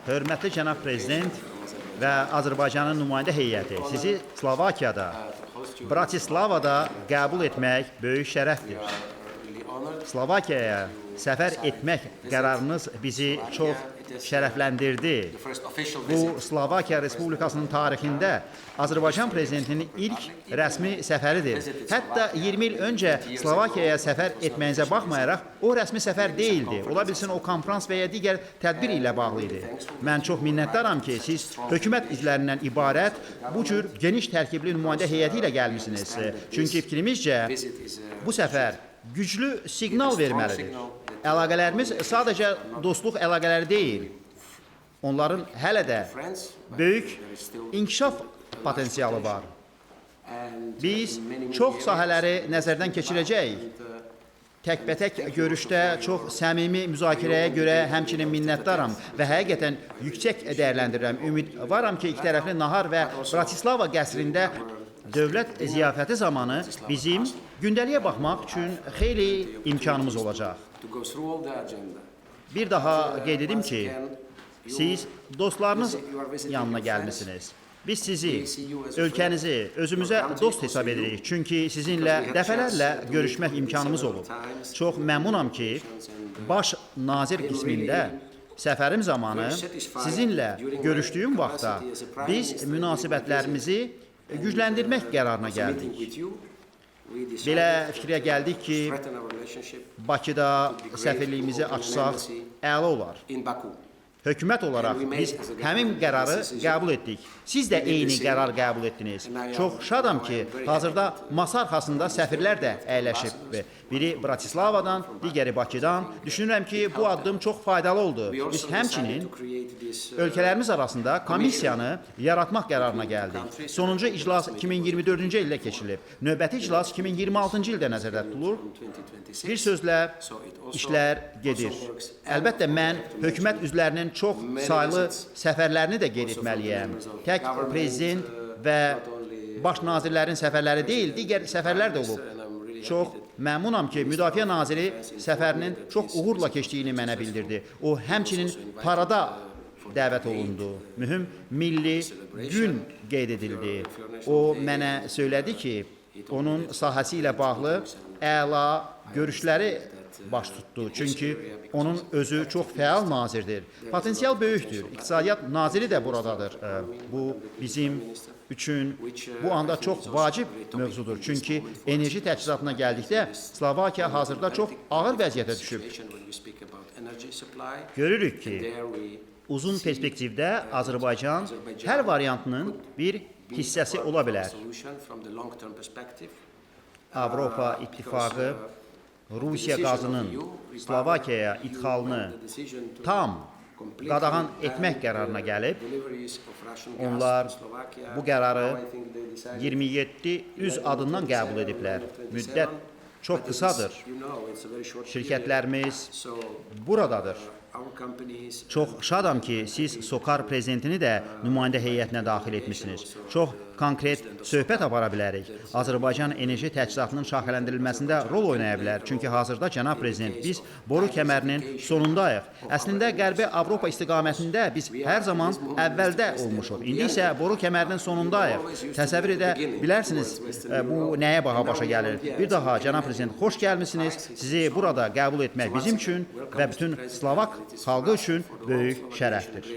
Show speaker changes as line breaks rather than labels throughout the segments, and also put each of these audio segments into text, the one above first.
Hörmətli cənab prezident və Azərbaycanın nümayəndə heyəti, sizi Slovakiyada, Bratislavada qəbul etmək böyük şərəfdir. Slovakiyaya səfər etmək qərarınız bizi çox şərəfləndirdi. Bu, Slovakiya Respublikasının tarixində Azərbaycan prezidentinin ilk rəsmi səfəridir. Hətta 20 il öncə Slovakiyaya səfər etməyinizə baxmayaraq, o rəsmi səfər deyildi. Ola bilsin, o konferans və ya digər tədbir ilə bağlı idi. Mən çox minnətdaram ki, siz hökumət üzvlərindən ibarət bu cür geniş tərkibli nümayəndə heyəti ilə gəlmişsiniz. Çünki fikrimizcə, bu səfər güclü siqnal verməlidir. Əlaqələrimiz sadəcə dostluq əlaqələri deyil. Onların hələ də böyük inkişaf potensialı var. Biz çox sahələri nəzərdən keçirəcəyik. Təkbətək görüşdə çox səmimi müzakirəyə görə həmçinin minnətdaram və həqiqətən yüksək dəyərləndirirəm. Ümidvaram ki, iki tərəfli nahar və Bratislava qəsrində dövlət ziyafəti zamanı bizim gündəliyə baxmaq üçün xeyli imkanımız olacaq. Bir daha qeyd edim ki, siz dostlarınız yanına gəlmişsiniz. Biz sizi, ölkənizi özümüzə dost hesab edirik. Çünki sizinlə dəfələrlə görüşmək imkanımız olub. Çox məmnunam ki, baş nazir qismində səfərim zamanı sizinlə görüşdüyüm vaxtda biz münasibətlərimizi gücləndirmək qərarına gəldik. Belə fikrə gəldik ki, Bakıda səfirliyimizi açsaq əla olar. Hökumət olaraq biz həmin qərarı qəbul etdik. Siz də eyni qərar qəbul etdiniz. Çox şadam ki, hazırda masa arxasında səfirlər də əyləşib. Biri Bratislavadan, digəri Bakıdan. Düşünürəm ki, bu addım çox faydalı oldu. Biz həmçinin ölkələrimiz arasında komissiyanı yaratmaq qərarına gəldik. Sonuncu iclas 2024-cü ildə keçirilib. Növbəti iclas 2026-cı ildə nəzərdə tutulur. Bir sözlə, işlər gedir. Əlbəttə, mən hökumət üzvlərinin çox saylı səfərlərini də qeyd etməliyəm. Tək prezident və baş nazirlərin səfərləri deyil, digər səfərlər də olub. Çox məmnunam ki, Müdafiə naziri səfərinin çox uğurla keçdiyini mənə bildirdi. O, həmçinin parada dəvət olundu. Mühüm milli gün qeyd edildi. O, mənə söylədi ki, onun sahəsi ilə bağlı əla görüşləri baş tutdu. Çünki onun özü çox fəal nazirdir. Potensial böyükdür. İqtisadiyyat naziri də buradadır. Bu, bizim üçün bu anda çox vacib mövzudur. Çünki enerji təchizatına gəldikdə Slovakiya hazırda çox ağır vəziyyətə düşüb. Görürük ki, uzun perspektivdə Azərbaycan hər variantının bir hissəsi ola bilər. Avropa İttifaqı Rusiya qazının Slovakiyaya idxalını tam qadağan etmək qərarına gəlib. Onlar bu qərarı 27 adından qəbul ediblər. Müddət çox qısadır. Şirkətlərimiz buradadır. Çox şadam ki, siz SOCAR prezidentini də nümayəndə heyətinə daxil etmişsiniz. Çox konkret söhbət apara bilərik. Azərbaycan enerji təchizatının şaxələndirilməsində rol oynaya bilər. Çünki hazırda, cənab prezident, biz boru kəmərinin sonundayıq. Əslində, Qərbi Avropa istiqamətində biz hər zaman əvvəldə olmuşuq. İndi isə boru kəmərinin sonundayıq. Təsəvvür edə bilərsiniz, bu nəyə baha başa gəlir. Bir daha, cənab prezident, xoş gəlmişsiniz. Sizi burada qəbul etmək bizim üçün və bütün Slovak xalqı üçün böyük şərəfdir.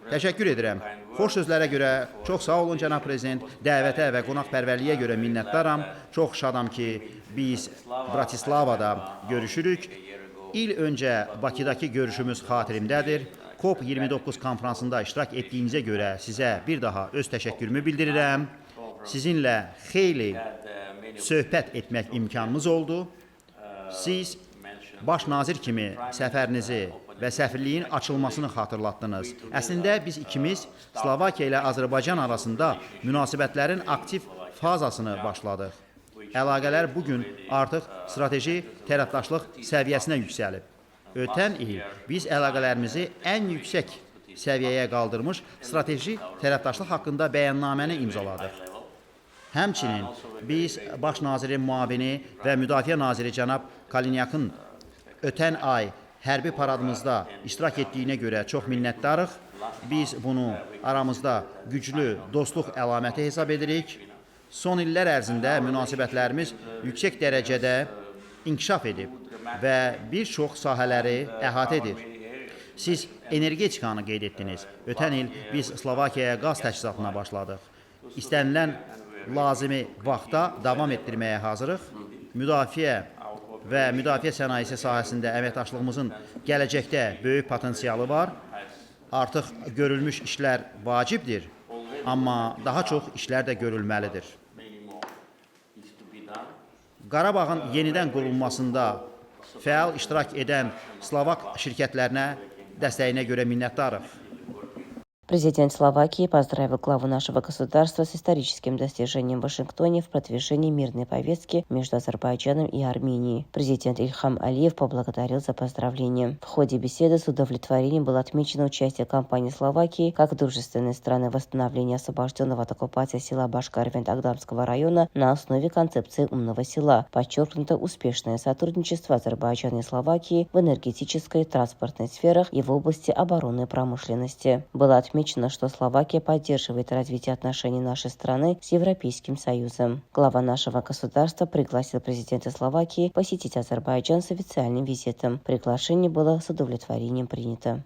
Təşəkkür edirəm. Xoş sözlərə görə çox sağ olun, cənab prezident. Dəvətə və qonaqpərvərliyə görə minnətdaram. Çox şadam ki, biz Bratislavada görüşürük. İl öncə Bakıdakı görüşümüz xatirimdədir. COP29 konferansında iştirak etdiyinizə görə sizə bir daha öz təşəkkürümü bildirirəm. Sizinlə xeyli söhbət etmək imkanımız oldu. Siz baş nazir kimi səfərinizi və səfirliyin açılmasını xatırlatdınız. Əslində, biz ikimiz Slovakiya ilə Azərbaycan arasında münasibətlərin aktiv fazasını başladıq. Əlaqələr bugün artıq strateji tərəfdaşlıq səviyyəsinə yüksəlib. Ötən il biz əlaqələrimizi ən yüksək səviyyəyə qaldırmış strateji tərəfdaşlıq haqqında bəyannaməni imzaladıq. Həmçinin biz Baş nazirin müavini və Müdafiə naziri cənab Kalinyakın ötən ay hərbi paradımızda iştirak etdiyinə görə çox minnətdarıq. Biz bunu aramızda güclü dostluq əlaməti hesab edirik. Son illər ərzində münasibətlərimiz yüksək dərəcədə inkişaf edib və bir çox sahələri əhatə edir. Siz energetikanı qeyd etdiniz. Ötən il biz Slovakiyaya qaz təchizatına başladıq. İstənilən lazımi vaxtda davam etdirməyə hazırıq. Müdafiə və müdafiə sənayesi sahəsində əməkdaşlığımızın gələcəkdə böyük potensialı var. Artıq görülmüş işlər vacibdir, amma daha çox işlər də görülməlidir. Qarabağın yenidən qurulmasında fəal iştirak edən Slovak şirkətlərinə dəstəyinə görə minnətdarıq.
Президент Словакии поздравил главу нашего государства с историческим достижением в Вашингтоне в продвижении мирной повестки между Азербайджаном и Арменией. Президент Ильхам Алиев поблагодарил за поздравления. В ходе беседы с удовлетворением было отмечено участие компании Словакии как дружественной страны в восстановлении освобожденного от оккупации села Башкар-Вент-Агдамского района на основе концепции умного села. Подчеркнуто успешное сотрудничество Азербайджана и Словакии в энергетической и транспортной сферах и в области оборонной промышленности. Было отмечено, что Словакия поддерживает развитие отношений нашей страны с Европейским Союзом. Глава нашего государства пригласил президента Словакии посетить Азербайджан с официальным визитом. Приглашение было с удовлетворением принято.